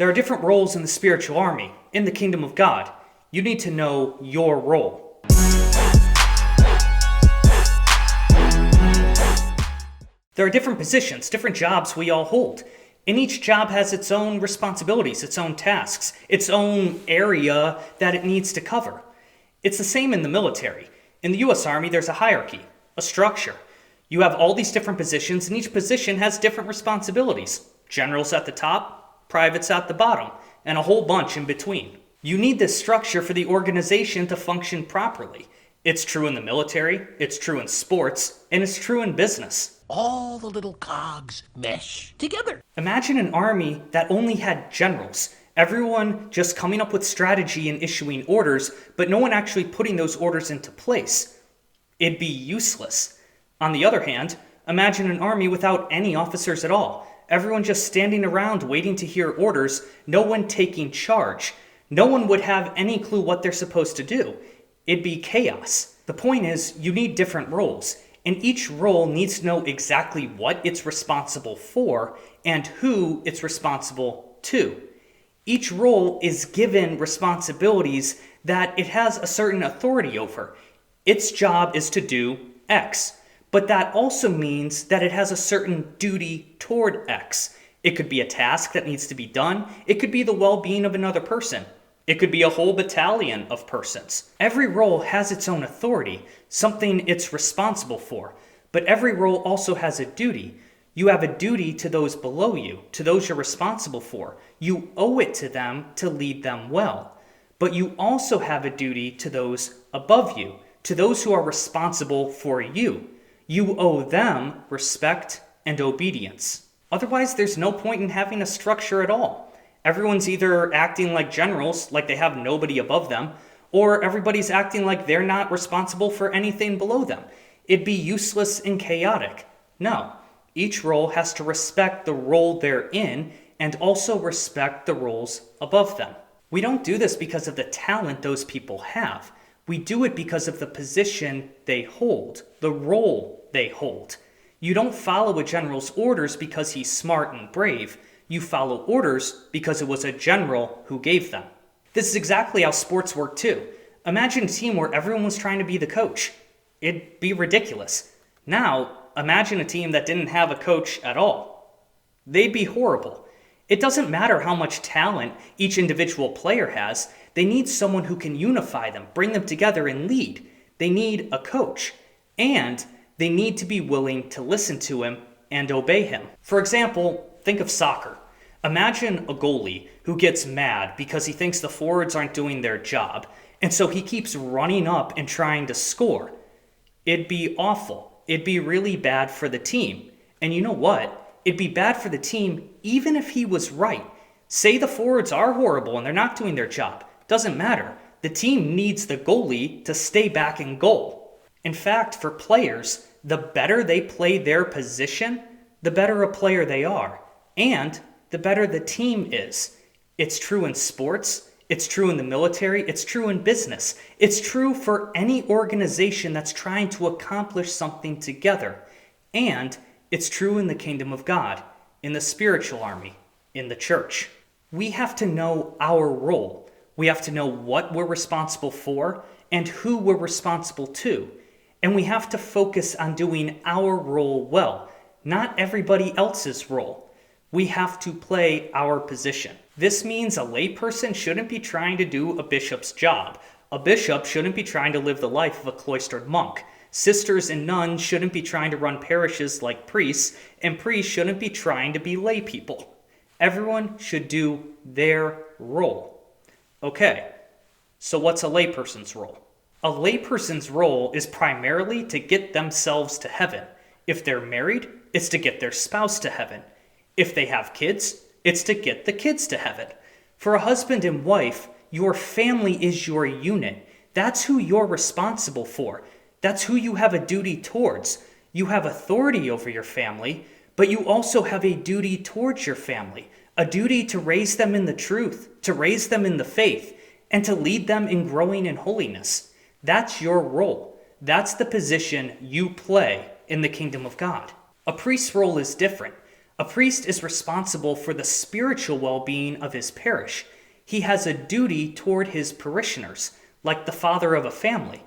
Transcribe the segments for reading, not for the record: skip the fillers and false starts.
There are different roles in the spiritual army, in the kingdom of God. You need to know your role. There are different positions, different jobs we all hold. And each job has its own responsibilities, its own tasks, its own area that it needs to cover. It's the same in the military. In the U.S. Army, there's a hierarchy, a structure. You have all these different positions, and each position has different responsibilities. Generals at the top, privates at the bottom, and a whole bunch in between. You need this structure for the organization to function properly. It's true in the military, it's true in sports, and it's true in business. All the little cogs mesh together. Imagine an army that only had generals. Everyone just coming up with strategy and issuing orders, but no one actually putting those orders into place. It'd be useless. On the other hand, imagine an army without any officers at all. Everyone just standing around waiting to hear orders, no one taking charge. No one would have any clue what they're supposed to do. It'd be chaos. The point is, you need different roles, and each role needs to know exactly what it's responsible for and who it's responsible to. Each role is given responsibilities that it has a certain authority over. Its job is to do X, but that also means that it has a certain duty toward X. It could be a task that needs to be done. It could be the well-being of another person. It could be a whole battalion of persons. Every role has its own authority, something it's responsible for, but every role also has a duty. You have a duty to those below you, to those you're responsible for. You owe it to them to lead them well. But you also have a duty to those above you, to those who are responsible for you. You owe them respect and obedience. Otherwise, there's no point in having a structure at all. Everyone's either acting like generals, like they have nobody above them, or everybody's acting like they're not responsible for anything below them. It'd be useless and chaotic. No. Each role has to respect the role they're in and also respect the roles above them. We don't do this because of the talent those people have. We do it because of the position they hold, the role they hold. You don't follow a general's orders because he's smart and brave. You follow orders because it was a general who gave them. This is exactly how sports work too. Imagine a team where everyone was trying to be the coach. It'd be ridiculous. Now, imagine a team that didn't have a coach at all. They'd be horrible. It doesn't matter how much talent each individual player has. They need someone who can unify them, bring them together, and lead. They need a coach. And they need to be willing to listen to him and obey him. For example, think of soccer. Imagine a goalie who gets mad because he thinks the forwards aren't doing their job, and so he keeps running up and trying to score. It'd be awful. It'd be really bad for the team. And you know what? It'd be bad for the team even if he was right. Say the forwards are horrible and they're not doing their job. Doesn't matter. The team needs the goalie to stay back in goal. In fact, for players, the better they play their position, the better a player they are. And the better the team is. It's true in sports. It's true in the military. It's true in business. It's true for any organization that's trying to accomplish something together. And it's true in the kingdom of God, in the spiritual army, in the church. We have to know our role. We have to know what we're responsible for and who we're responsible to. And we have to focus on doing our role well, not everybody else's role. We have to play our position. This means a layperson shouldn't be trying to do a bishop's job. A bishop shouldn't be trying to live the life of a cloistered monk. Sisters and nuns shouldn't be trying to run parishes like priests, and priests shouldn't be trying to be lay people. Everyone should do their role. Okay, so what's a layperson's role? A layperson's role is primarily to get themselves to heaven. If they're married, it's to get their spouse to heaven. If they have kids, it's to get the kids to heaven. For a husband and wife, your family is your unit. That's who you're responsible for. That's who you have a duty towards. You have authority over your family, but you also have a duty towards your family, a duty to raise them in the truth, to raise them in the faith, and to lead them in growing in holiness. That's your role. That's the position you play in the kingdom of God. A priest's role is different. A priest is responsible for the spiritual well-being of his parish. He has a duty toward his parishioners, like the father of a family.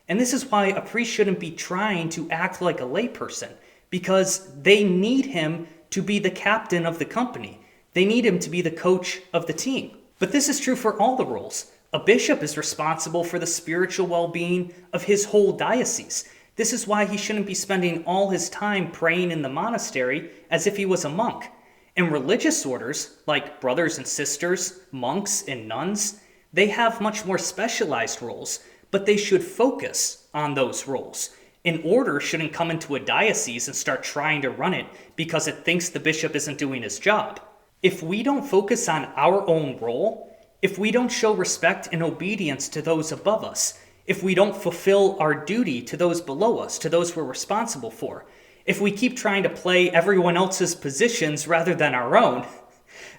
And this is why a priest shouldn't be trying to act like a layperson, because they need him to be the captain of the company. They need him to be the coach of the team. But this is true for all the roles. A bishop is responsible for the spiritual well-being of his whole diocese. This is why he shouldn't be spending all his time praying in the monastery as if he was a monk. And religious orders, like brothers and sisters, monks and nuns, they have much more specialized roles, but they should focus on those roles. An order shouldn't come into a diocese and start trying to run it because it thinks the bishop isn't doing his job. If we don't focus on our own role, if we don't show respect and obedience to those above us, if we don't fulfill our duty to those below us, to those we're responsible for, if we keep trying to play everyone else's positions rather than our own,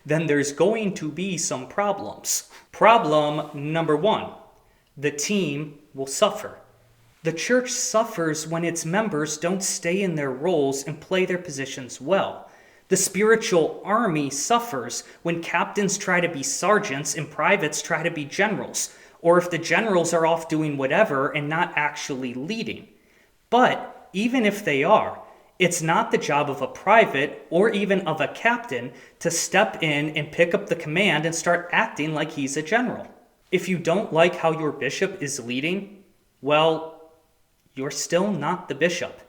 then there's going to be some problems. Problem number 1, the team will suffer. The church suffers when its members don't stay in their roles and play their positions well. The spiritual army suffers when captains try to be sergeants and privates try to be generals, or if the generals are off doing whatever and not actually leading. But even if they are, it's not the job of a private or even of a captain to step in and pick up the command and start acting like he's a general. If you don't like how your bishop is leading, well, you're still not the bishop.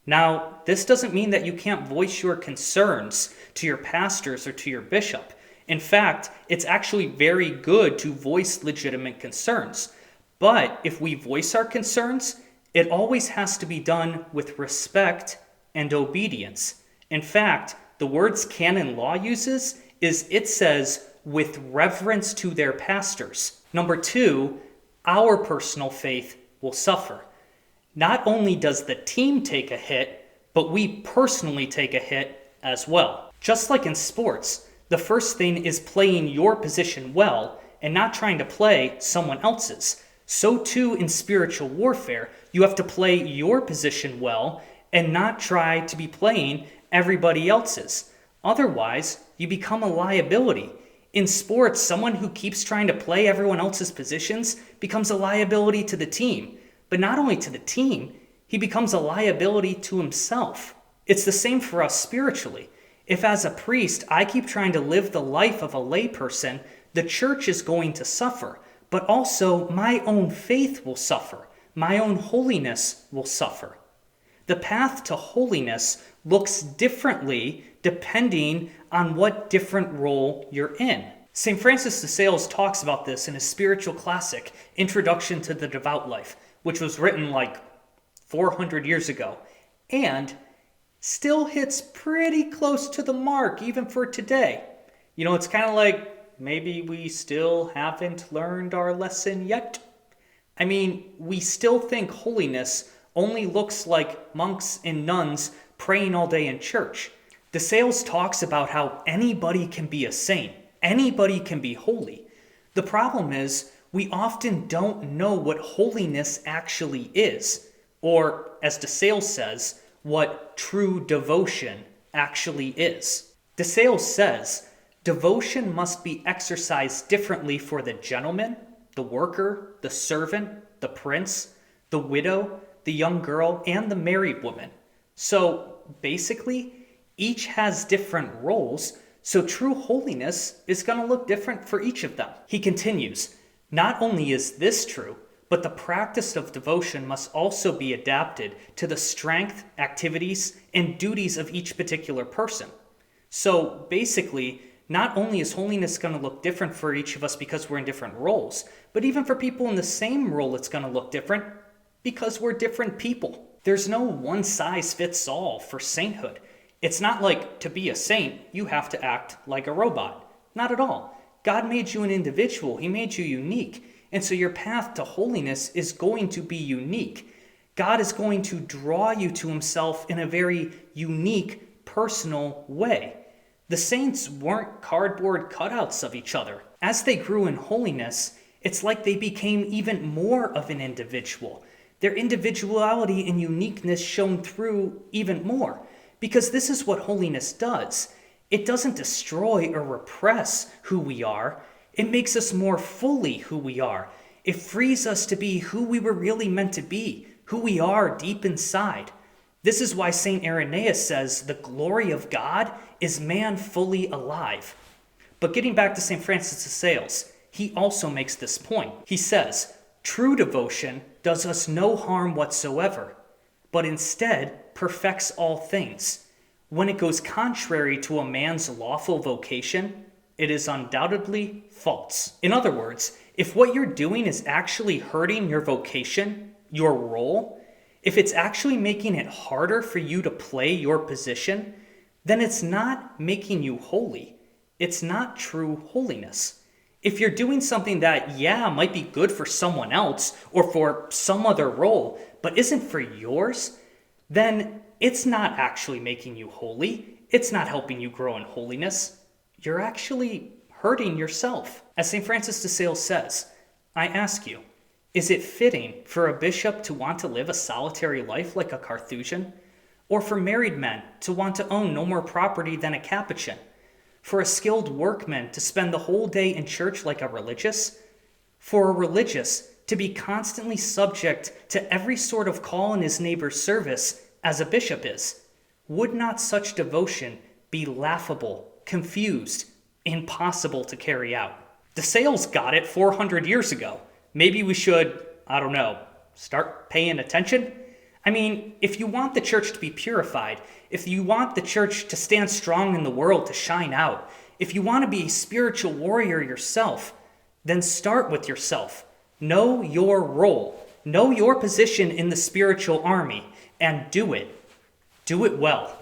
Now, this doesn't mean that you can't voice your concerns to your pastors or to your bishop. In fact, it's actually very good to voice legitimate concerns. But if we voice our concerns, it always has to be done with respect and obedience. In fact, the words canon law uses is it says with reverence to their pastors. Number 2, our personal faith will suffer. Not only does the team take a hit, but we personally take a hit as well. Just like in sports, the first thing is playing your position well and not trying to play someone else's. So too in spiritual warfare, you have to play your position well and not try to be playing everybody else's. Otherwise, you become a liability. In sports, someone who keeps trying to play everyone else's positions becomes a liability to the team. But not only to the team, he becomes a liability to himself. It's the same for us spiritually. If as a priest, I keep trying to live the life of a layperson, the church is going to suffer. But also, my own faith will suffer. My own holiness will suffer. The path to holiness looks differently depending on what different role you're in. St. Francis de Sales talks about this in his spiritual classic, Introduction to the Devout Life, which was written like 400 years ago, and still hits pretty close to the mark even for today. You know, it's kind of like maybe we still haven't learned our lesson yet. I mean, we still think holiness only looks like monks and nuns praying all day in church. De Sales talks about how anybody can be a saint, anybody can be holy. The problem is, we often don't know what holiness actually is, or, as De Sales says, what true devotion actually is. De Sales says, devotion must be exercised differently for the gentleman, the worker, the servant, the prince, the widow, the young girl, and the married woman. So, basically, each has different roles, so true holiness is going to look different for each of them. He continues, not only is this true, but the practice of devotion must also be adapted to the strength, activities, and duties of each particular person. So basically, not only is holiness going to look different for each of us because we're in different roles, but even for people in the same role it's going to look different because we're different people. There's no one size fits all for sainthood. It's not like to be a saint, you have to act like a robot. Not at all. God made you an individual. He made you unique. And so your path to holiness is going to be unique. God is going to draw you to himself in a very unique, personal way. The saints weren't cardboard cutouts of each other. As they grew in holiness, it's like they became even more of an individual. Their individuality and uniqueness shone through even more. Because this is what holiness does. It doesn't destroy or repress who we are. It makes us more fully who we are. It frees us to be who we were really meant to be, who we are deep inside. This is why St. Irenaeus says the glory of God is man fully alive. But getting back to St. Francis of Sales, he also makes this point. He says, true devotion does us no harm whatsoever, but instead perfects all things. When it goes contrary to a man's lawful vocation, it is undoubtedly false. In other words, if what you're doing is actually hurting your vocation, your role, if it's actually making it harder for you to play your position, then it's not making you holy. It's not true holiness. If you're doing something that, might be good for someone else or for some other role, but isn't for yours, then it's not actually making you holy. It's not helping you grow in holiness. You're actually hurting yourself. As St. Francis de Sales says, I ask you, is it fitting for a bishop to want to live a solitary life like a Carthusian? Or for married men to want to own no more property than a Capuchin? For a skilled workman to spend the whole day in church like a religious? For a religious to be constantly subject to every sort of call in his neighbor's service as a bishop is? Would not such devotion be laughable, confused, impossible to carry out? De Sales got it 400 years ago. Maybe we should, start paying attention? I mean, if you want the church to be purified, if you want the church to stand strong in the world, to shine out, if you want to be a spiritual warrior yourself, then start with yourself. Know your role. Know your position in the spiritual army, and do it. Do it well.